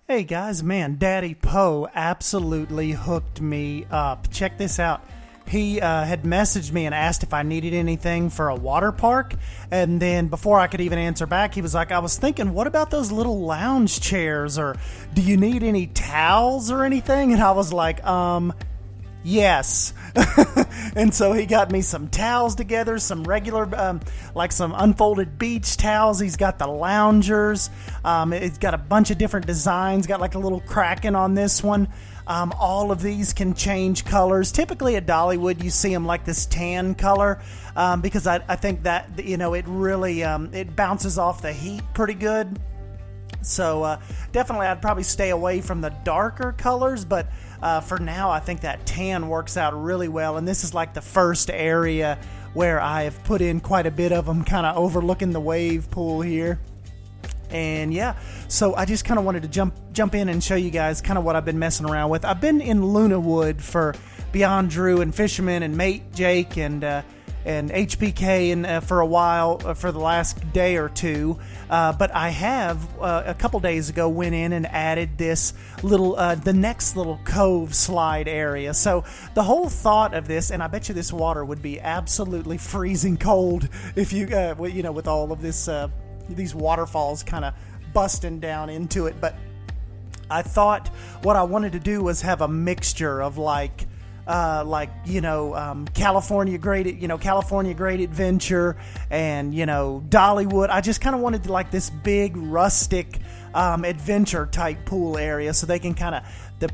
Hey guys, man, DaddyPoe absolutely hooked me up. Check this out. He had messaged me and asked if I needed anything for a water park. And then before I could even answer back, he was like, I was thinking, what about those little lounge chairs? Or do you need any towels or anything? And I was like, yes. And so he got me some towels together, some regular, like some unfolded beach towels. He's got the loungers. It's got a bunch of different designs. Got like a little Kraken on this one. All of these can change colors. Typically at Dollywood, you see them like this tan color because I think that, it really, it bounces off the heat pretty good. So definitely I'd probably stay away from the darker colors, but for now I think that tan works out really well. And this is like the first area where I have put in quite a bit of them, kind of overlooking the wave pool here. And yeah, so I just kind of wanted to jump in and show you guys kind of what I've been messing around with. I've been in Lunawood for Beyond Drew and Fisherman and Mate Jake and HPK and for a while, for the last day or two. But I have a couple days ago went in and added this little, the next little cove slide area. So the whole thought of this, and I bet you this water would be absolutely freezing cold if you, with all of this, these waterfalls kind of busting down into it. But I thought what I wanted to do was have a mixture of California Great Adventure and, Dollywood. I just kind of wanted this big rustic adventure type pool area so they can kind of,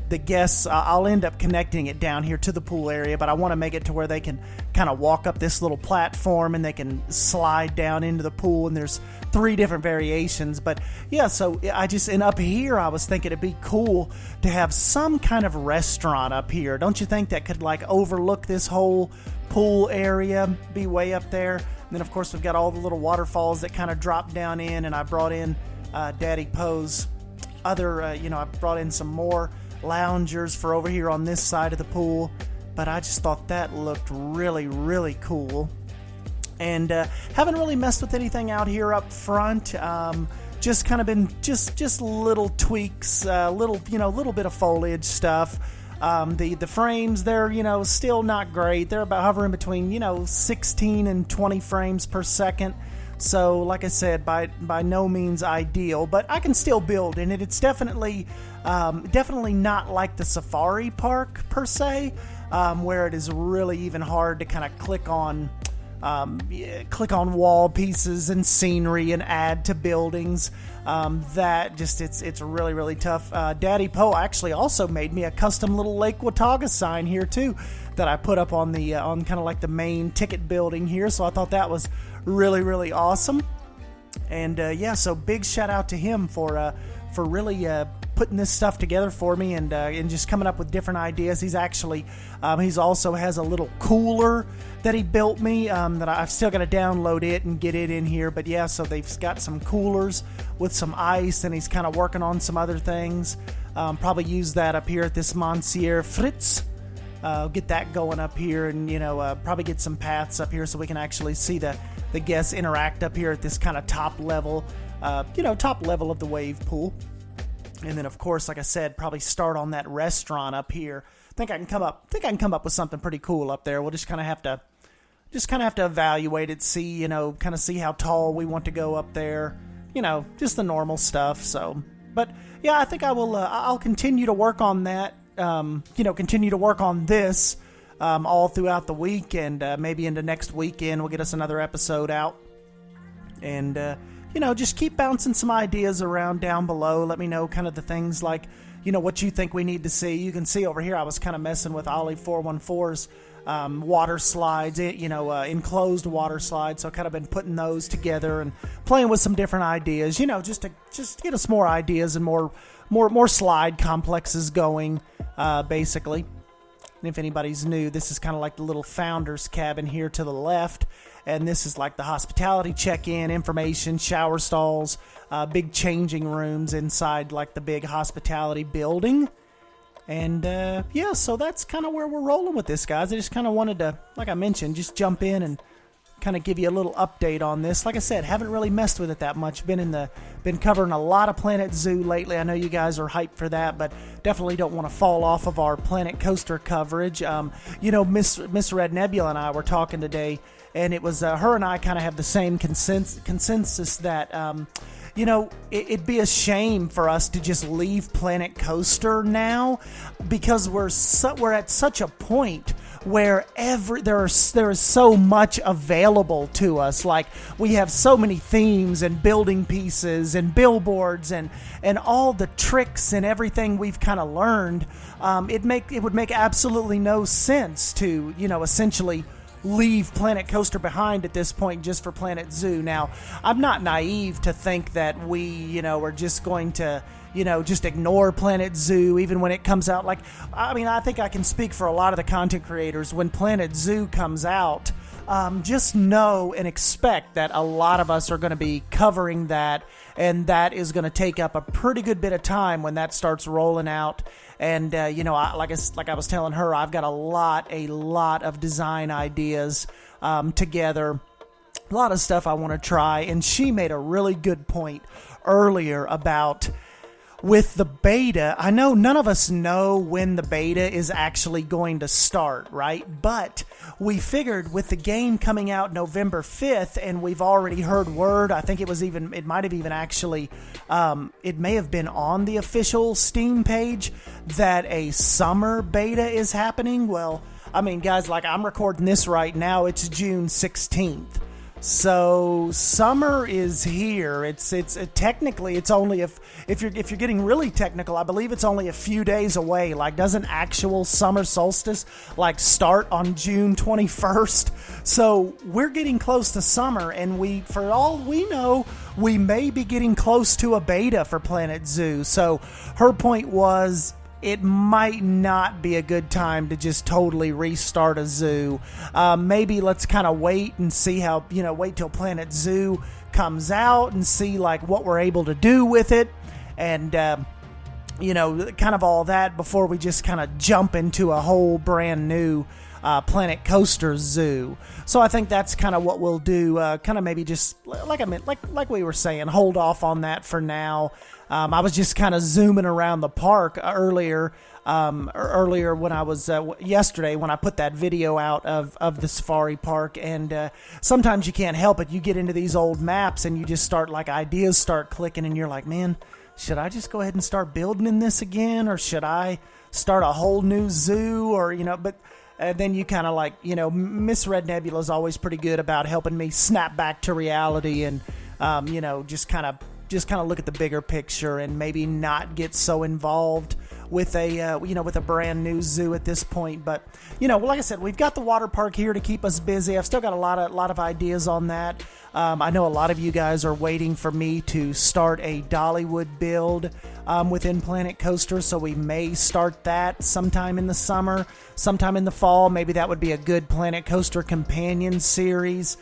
the guests, I'll end up connecting it down here to the pool area, but I want to make it to where they can kind of walk up this little platform and they can slide down into the pool, and there's 3 different variations. But yeah, so and up here I was thinking it'd be cool to have some kind of restaurant up here. Don't you think that could overlook this whole pool area, be way up there? And then of course we've got all the little waterfalls that kind of drop down in, and I brought in DaddyPoe's other, I brought in some more loungers for over here on this side of the pool. But I just thought that looked really, really cool. And haven't really messed with anything out here up front. Just kind of been just little tweaks, little bit of foliage stuff. The frames, they're, still not great. They're about hovering between, 16 and 20 frames per second. So, like I said, by no means ideal, but I can still build in it. It's definitely not like the safari park per se, where it is really even hard to kind of click on wall pieces and scenery and add to buildings. It's really, really tough. DaddyPoe actually also made me a custom little Lake Watauga sign here too that I put up on the on kind of like the main ticket building here. So I thought that was really, really awesome. And so big shout out to him for really putting this stuff together for me and just coming up with different ideas. He's actually he's also has a little cooler that he built me that I've still got to download it and get it in here. But yeah, so they've got some coolers with some ice, and he's kind of working on some other things. Probably use that up here at this Monsieur Fritz. Get that going up here, and probably get some paths up here so we can actually see the guests interact up here at this kind of top level of the wave pool. And then of course, like I said, probably start on that restaurant up here. Think I can come up with something pretty cool up there. We'll just kind of have to evaluate it, see see how tall we want to go up there, just the normal stuff. So, but yeah, I think I will. I'll continue to work on that. Continue to work on this all throughout the week, and maybe into next weekend we'll get us another episode out. And just keep bouncing some ideas around down below. Let me know kind of the things like, what you think we need to see. You can see over here I was kind of messing with Ollie 414's water slides, enclosed water slides. So I've kind of been putting those together and playing with some different ideas, just to get us more ideas and more slide complexes going, basically. And if anybody's new, this is kind of like the little founder's cabin here to the left. And this is like the hospitality check-in, information, shower stalls, big changing rooms inside like the big hospitality building. And so that's kind of where we're rolling with this, guys. I just kind of wanted to, like I mentioned, just jump in and kind of give you a little update on this. Like I said, haven't really messed with it that much. Been covering a lot of Planet Zoo lately. I know you guys are hyped for that, but definitely don't want to fall off of our Planet Coaster coverage. Miss Red Nebula and I were talking today, and it was her and I kind of have the same consensus that it'd be a shame for us to just leave Planet Coaster now, because we're at such a point where there is so much available to us. Like, we have so many themes and building pieces and billboards and all the tricks and everything we've kind of learned. It would make absolutely no sense to essentially leave Planet Coaster behind at this point just for Planet Zoo. Now, I'm not naive to think that we are just going to just ignore Planet Zoo even when it comes out. I think I can speak for a lot of the content creators. When Planet Zoo comes out, just know and expect that a lot of us are going to be covering that, and that is going to take up a pretty good bit of time when that starts rolling out. And like I was telling her, I've got a lot of design ideas together, a lot of stuff I want to try. And she made a really good point earlier about, with the beta, I know none of us know when the beta is actually going to start, right? But we figured with the game coming out November 5th, and we've already heard word, I think it may have been on the official Steam page, that a summer beta is happening. Well, I mean, guys, I'm recording this right now, it's June 16th. So summer is here. It's technically, it's only, if you're getting really technical, I believe it's only a few days away. Doesn't actual summer solstice start on June 21st? So we're getting close to summer, and for all we know, we may be getting close to a beta for Planet Zoo. So her point was, it might not be a good time to just totally restart a zoo. Maybe let's kind of wait and see how, wait till Planet Zoo comes out and see what we're able to do with it, and kind of all that before we just kind of jump into a whole brand new Planet Coaster Zoo. So I think that's kind of what we'll do. Kind of maybe just like we were saying, hold off on that for now. I was just kind of zooming around the park earlier when I was yesterday when I put that video out of the safari park, and sometimes you can't help it. You get into these old maps and you just start ideas start clicking, and you're like, man, should I just go ahead and start building in this again, or should I start a whole new zoo, or but then you kind of Miss Red Nebula is always pretty good about helping me snap back to reality, and just kind of look at the bigger picture and maybe not get so involved with a brand new zoo at this point. But like I said, we've got the water park here to keep us busy. I've still got a lot of ideas on that. I know a lot of you guys are waiting for me to start a Dollywood build within Planet Coaster, so we may start that sometime in the summer, sometime in the fall. Maybe that would be a good Planet Coaster companion series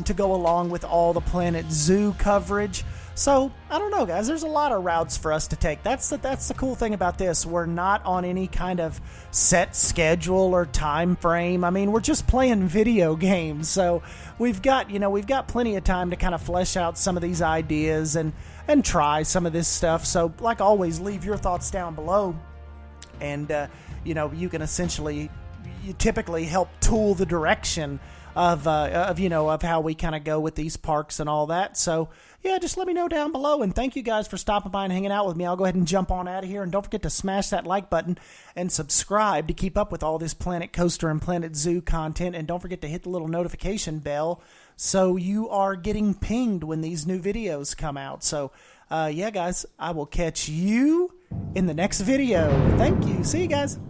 to go along with all the Planet Zoo coverage. So, I don't know, guys. There's a lot of routes for us to take. That's the cool thing about this. We're not on any kind of set schedule or time frame. I mean, we're just playing video games. So, we've got plenty of time to kind of flesh out some of these ideas and try some of this stuff. So, like always, leave your thoughts down below. And, you can you typically help tool the direction of how we kind of go with these parks and all that. So, yeah, just let me know down below, and thank you guys for stopping by and hanging out with me. I'll go ahead and jump on out of here, and don't forget to smash that like button and subscribe to keep up with all this Planet Coaster and Planet Zoo content, and don't forget to hit the little notification bell so you are getting pinged when these new videos come out. So, yeah, guys, I will catch you in the next video. Thank you. See you guys.